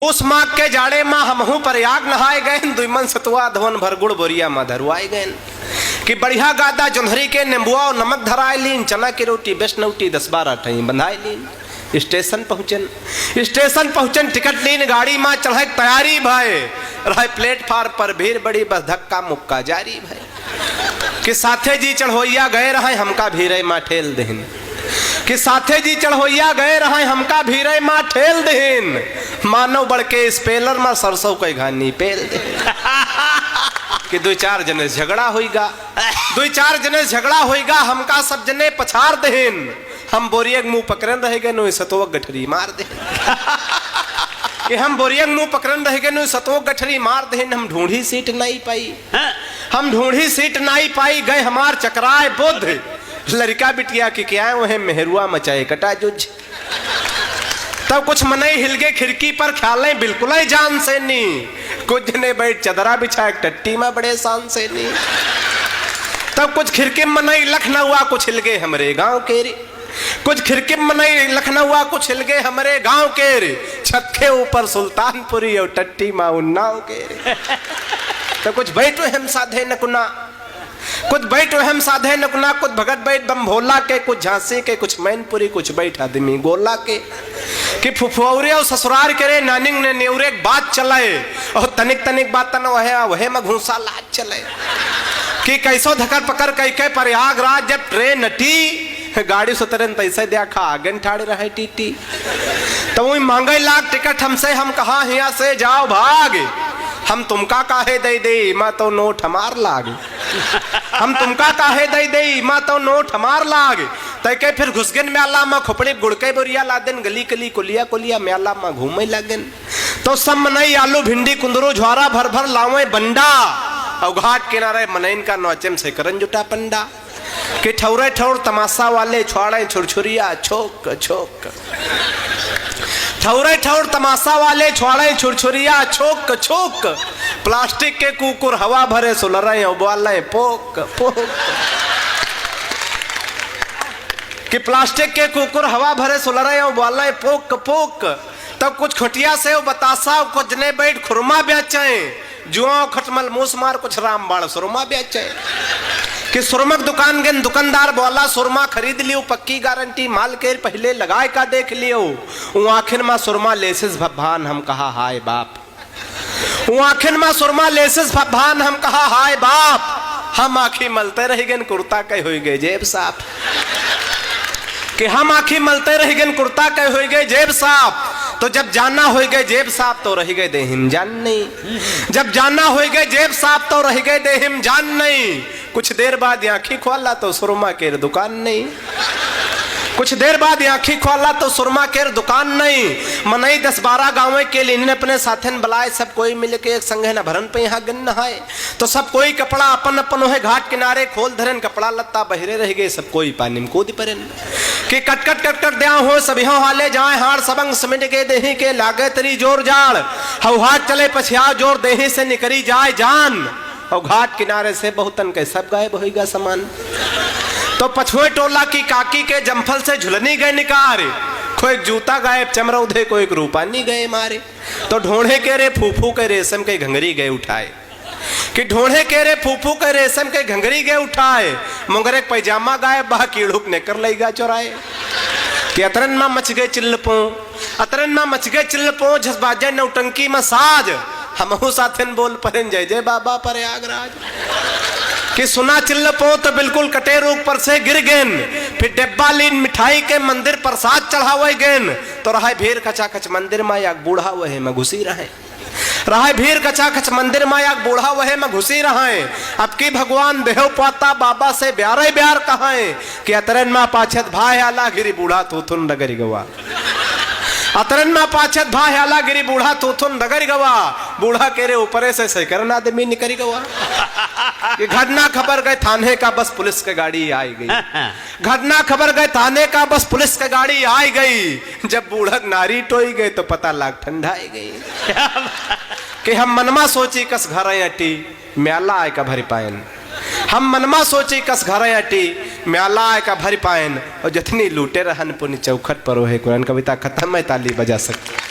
उस माघ के जाड़े माँ हमहू प्रयाग नहाए गए, दुमन सतुआ धवन भर गुड़ बोरिया माँ धरुआए गए कि बढ़िया गादा जोंधरी के नेम्बुआ और नमक धराए लीन, चना की रोटी बेसनौटी 10-12 ठई बंधाए लीन। स्टेशन पहुंचन टिकट लीन, गाड़ी माँ चढ़े तैयारी भय रहे, प्लेटफार्म पर भीड़ बड़ी बस धक्का मुक्का जारी भय कि साथे जी चढ़ोइया गए रहे हमका भीरे माँ ठेल देन, कि साथे जी चढ़ोइया गए रहे हमका भीरे माँ ठेल देन, मानव बढ़ के स्पेलर में सरसों के घानी पेल दे कि 2-4 जने झगड़ा होइगा हमका सब जने पछाड़ देन, हम बोरियक मुंह पकड़न रह गए नो सतोक गठरी मार दे कि हम बोरियक मुंह पकड़न रह गए नो सतोक गठरी मार देन। हम ढूंढी सीट नहीं पाई गए हमार चकराए बुद्ध, लड़का बिटिया की क्या वह मेहरुआ मचाए कटा जुझ, तब कुछ मनई हिल गए खिड़की पर, ख्याल बिल्कुल ही जान से नहीं, कुछ जने बैठ चदरा बिछा टट्टी में बड़े शान से नहीं, तब कुछ खिड़की मनई लखनऊआ कुछ हिल गए हमरे गांव के रे, कुछ खिड़की मनई लखनऊआ कुछ हिल गए हमारे गांव के रे, छत के ऊपर सुल्तानपुरी और टट्टी में उन्नाव के रे। तो कुछ बैठो हम साधे नकुना, कुछ भगत बैठ बम भोला के, कुछ झांसी के, कुछ मैनपुरी, कुछ बैठ आदमी गोला के कि फुफौरे और ससुरार करे नानिंग ने नेवरे बात चलाए और तनिक बात न वहे में घूसा लाज चले कि कैसो धकर पकड़ कई प्रयागराज जब ट्रेन नटी गाड़ी सुतरन तैसे देखा आगन ठाड़े रहे टीटी, तो वही मांगे लाख टिकट हमसे, हम कहा यहाँ से जाओ भाग, हम तुमका काहे दे माँ तो नोट हमार लागे, हम तुमका काहे दे माँ तो नोट हमार लागे, तैके फिर घुसगन म्याला में खोपड़ी गुड़के बोरिया लादेन, गली गली कुलिया म्याला में घूमे लगन, तो सब मनई आलू भिंडी कुंदरू ज्वारा भर लावे बंडा, और घाट किनारे मनइन का नौचम से करन जुटा पंडा कि ठौरे ठौर तमाशा वाले छोड़े छुरछुरिया छोक छोक, ठौरे ठौर तमाशा वाले छोड़े छुरछुरिया छोक छोक, प्लास्टिक के कुकुर हवा भरे सुलरे उबाले पोक पोक, कि प्लास्टिक के कुकुर हवा भरे सुलरे उबाले पोक पोक, तब कुछ खटिया से बतासा कुछ जने बैठ खुरमा बेचे, जुआ खटमल मूस मार कुछ रामबाड़ सुरमा बेचे कि सुरमक दुकान के दुकानदार बोला सुरमा खरीद लियो पक्की गारंटी, माल के पहले लगाए का देख लियो, वो आखिर में सुरमा लेसिस भभान, हम कहा हाय बाप, वो आखिर में सुरमा लेसिस भभान, हम कहा हाय बाप, हम आखी मलते रह गए कुर्ता कह हो गए जेब साफ, कि हम आखी मलते रह गए कुर्ता कह हो गए जेब साफ, तो जब जाना हो गए जेब साफ तो रह गए देहिम जान नहीं, जब जाना हो गए जेब साफ तो रह गए देहिम जान नहीं, कुछ देर बाद आँखी खोला तो सुरमा के दुकान नहीं, कुछ देर बाद आँखी खोला तो सुरमा के दुकान नहीं, मनई 10-12 गाँव के लिए इन्हें अपने साथन बुलाए, सब कोई मिल के एक संगे न भरन पे यहाँ गन नहाए, तो सब कोई कपड़ा अपन है घाट किनारे खोल धरन, कपड़ा लत्ता बहरे रह गए, सब कोई पानी में कूद परन कि कट दिया हो सभी हाले जाए हार सबंग समिट के देही के लागे तरी जोर जाड़, हाथ चले पछिया जोर देही से निकरी जाए जान, और घाट किनारे से बहुतन के सब गायब होगा सामान, तो पछुए टोला की काकी के जम्फल से झुलनी गए निकार, कोई जूता गायब चमरौधे को एक रूपानी गए मारे, तो ढोढ़े के रे फूफू के रेशम के घंगरी गए उठाए, कि ढोढ़े के रे फूफू के रेशम के घंगरी गए उठाए, मुंगरे पैजामा गायब बहा कीड़ुक ने कर लेगा चुराए, कि अतरन में मच गए चिल्लपो झसबाजे नौटंकी मसाज, हमहू साथन बोल परन जय जय बाबा प्रयागराज, कि सुना चिल्लपो तो बिल्कुल कटे रूप पर से गिर गेन, फिर डिब्बा लीन मिठाई के मंदिर प्रसाद चढ़ावे गेन, तो रहा भीड़ कचाकच मंदिर में या बूढ़ा वहे में घुसी रहे, रहा भीड़ कचाकच मंदिर में या बूढ़ा वहे में घुसी रहे, अब की भगवान देहो पाता बाबा से ब्यार कहे, कि अतरन में पाछत भाई आला गिरी बूढ़ा तूथुन डगरी गवा, अतरन में पाछत भाई आला गिरी बूढ़ा तूथुन डगरी गवा, बूढ़ा के रे ऊपरे से सैकरन आदमी निकरी गवा, ये घटना खबर गए थाने का बस पुलिस की गाड़ी आई गई, घटना खबर गए थाने का बस पुलिस की गाड़ी आई गई, जब बूढ़क नारी टोई गए तो पता लाग ठंडाई गई, कि हम मनमा सोची कस घर अटी म्याला आय का भरी पायन, हम मनमा सोची कस घर अटी म्याला आय का भरी पायन, और जतनी लूटे रहन पुनि चौखट पर है कुरान कविता खत्म है, ताली बजा सकते।